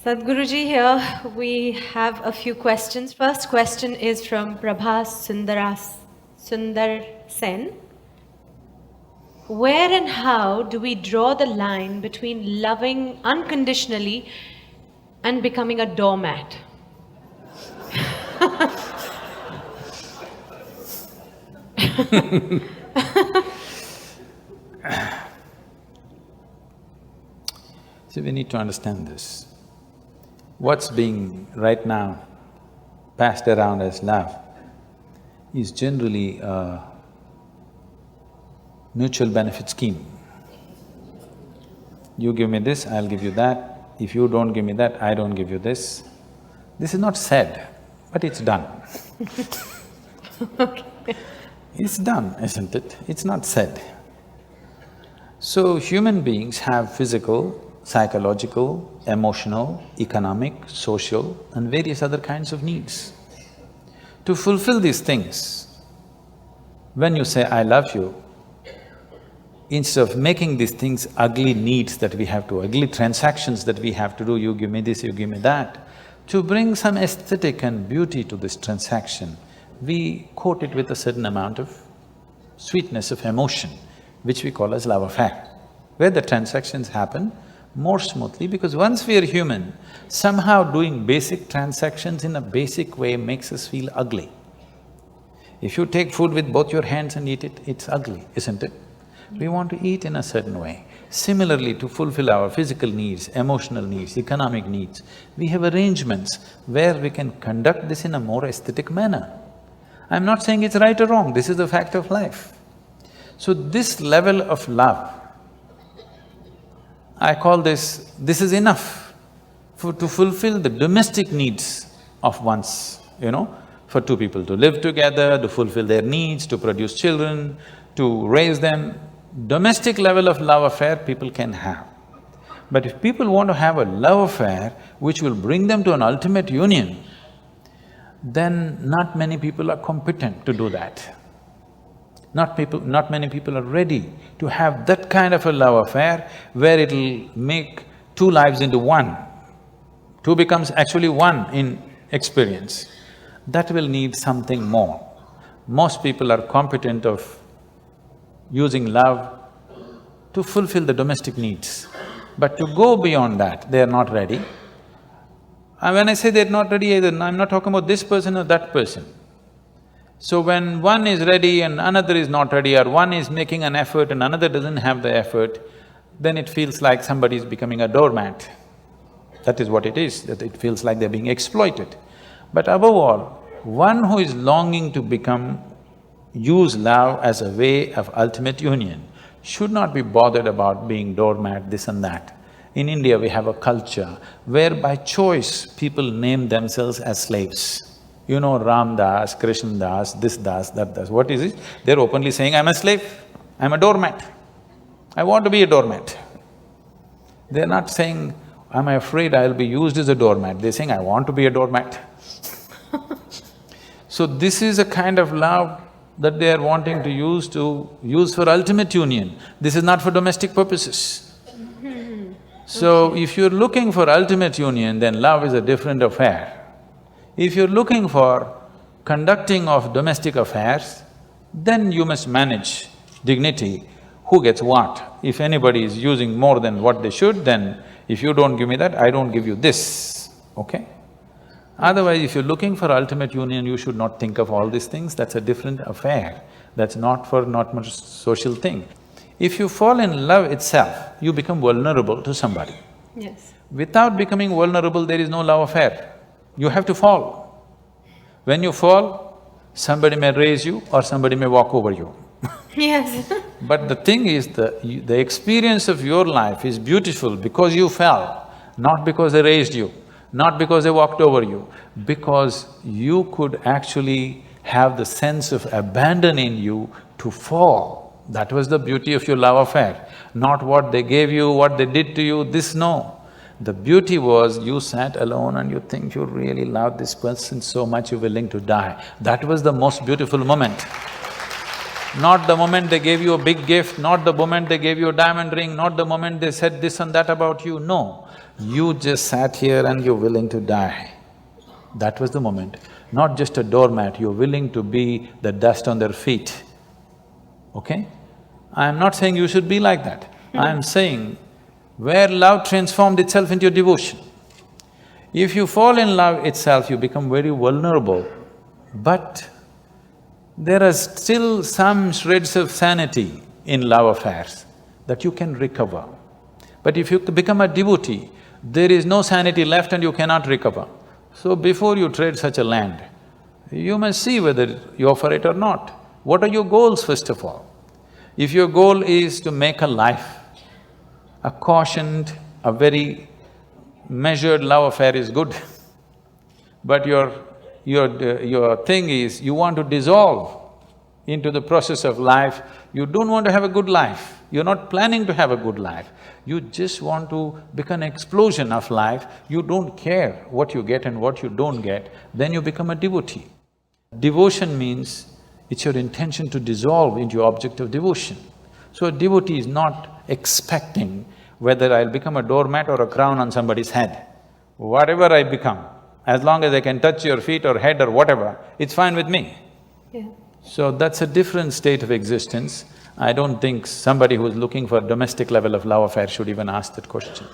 Sadhguruji, here we have a few questions. First question is from Prabhas Sundar Sen. Where and how do we draw the line between loving unconditionally and becoming a doormat? See, we need to understand this. What's being right now passed around as love is generally a mutual benefit scheme. You give me this, I'll give you that. If you don't give me that, I don't give you this. This is not said, but it's done. It's done, isn't it? It's not said. So human beings have physical, psychological, emotional, economic, social and various other kinds of needs. To fulfill these things, when you say, I love you, instead of making these things ugly needs that we have to, ugly transactions that we have to do, you give me this, you give me that, to bring some aesthetic and beauty to this transaction, we coat it with a certain amount of sweetness of emotion, which we call as love affair, where the transactions happen more smoothly, because once we are human, somehow doing basic transactions in a basic way makes us feel ugly. If you take food with both your hands and eat it, it's ugly, isn't it? We want to eat in a certain way. Similarly, to fulfill our physical needs, emotional needs, economic needs, we have arrangements where we can conduct this in a more aesthetic manner. I'm not saying it's right or wrong, this is the fact of life. So this level of love, I call this is enough to fulfill the domestic needs of one's, for two people to live together, to fulfill their needs, to produce children, to raise them. Domestic level of love affair people can have. But if people want to have a love affair which will bring them to an ultimate union, then not many people are competent to do that. Not many people are ready to have that kind of a love affair where it'll make two lives into one. Two becomes actually one in experience. That will need something more. Most people are competent of using love to fulfill the domestic needs. But to go beyond that, they are not ready. And when I say they're not ready either, I'm not talking about this person or that person. So when one is ready and another is not ready, or one is making an effort and another doesn't have the effort, then it feels like somebody is becoming a doormat. That is what it is, that it feels like they're being exploited. But above all, one who is longing to use love as a way of ultimate union should not be bothered about being doormat, this and that. In India, we have a culture where by choice people name themselves as slaves. You know, Ram Das, Krishna Das, this Das, that Das. What is it? They're openly saying, I'm a slave, I'm a doormat. I want to be a doormat. They're not saying, I'm afraid I'll be used as a doormat. They're saying, I want to be a doormat. So this is a kind of love that they are wanting to use for ultimate union. This is not for domestic purposes. So if you're looking for ultimate union, then love is a different affair. If you're looking for conducting of domestic affairs, then you must manage dignity, who gets what. If anybody is using more than what they should, then if you don't give me that, I don't give you this, okay? Otherwise, if you're looking for ultimate union, you should not think of all these things, that's a different affair. That's not much social thing. If you fall in love itself, you become vulnerable to somebody. Yes. Without becoming vulnerable, there is no love affair. You have to fall. When you fall, somebody may raise you or somebody may walk over you. Yes. But the thing is, the experience of your life is beautiful because you fell, not because they raised you, not because they walked over you, because you could actually have the sense of abandon in you to fall. That was the beauty of your love affair, not what they gave you, what they did to you, this no. The beauty was you sat alone and you think you really love this person so much you're willing to die. That was the most beautiful moment. Not the moment they gave you a big gift, not the moment they gave you a diamond ring, not the moment they said this and that about you, no. You just sat here and you're willing to die. That was the moment. Not just a doormat, you're willing to be the dust on their feet, okay? I'm not saying you should be like that. I'm saying where love transformed itself into devotion. If you fall in love itself, you become very vulnerable, but there are still some shreds of sanity in love affairs that you can recover. But if you become a devotee, there is no sanity left and you cannot recover. So before you trade such a land, you must see whether you offer it or not. What are your goals first of all? If your goal is to make a life, a cautioned, a very measured love affair is good. But your thing is, you want to dissolve into the process of life, you don't want to have a good life, you're not planning to have a good life, you just want to become an explosion of life, you don't care what you get and what you don't get, then you become a devotee. Devotion means it's your intention to dissolve into your object of devotion. So a devotee is not expecting whether I'll become a doormat or a crown on somebody's head. Whatever I become, as long as I can touch your feet or head or whatever, it's fine with me. Yeah. So that's a different state of existence. I don't think somebody who's looking for domestic level of love affair should even ask that question.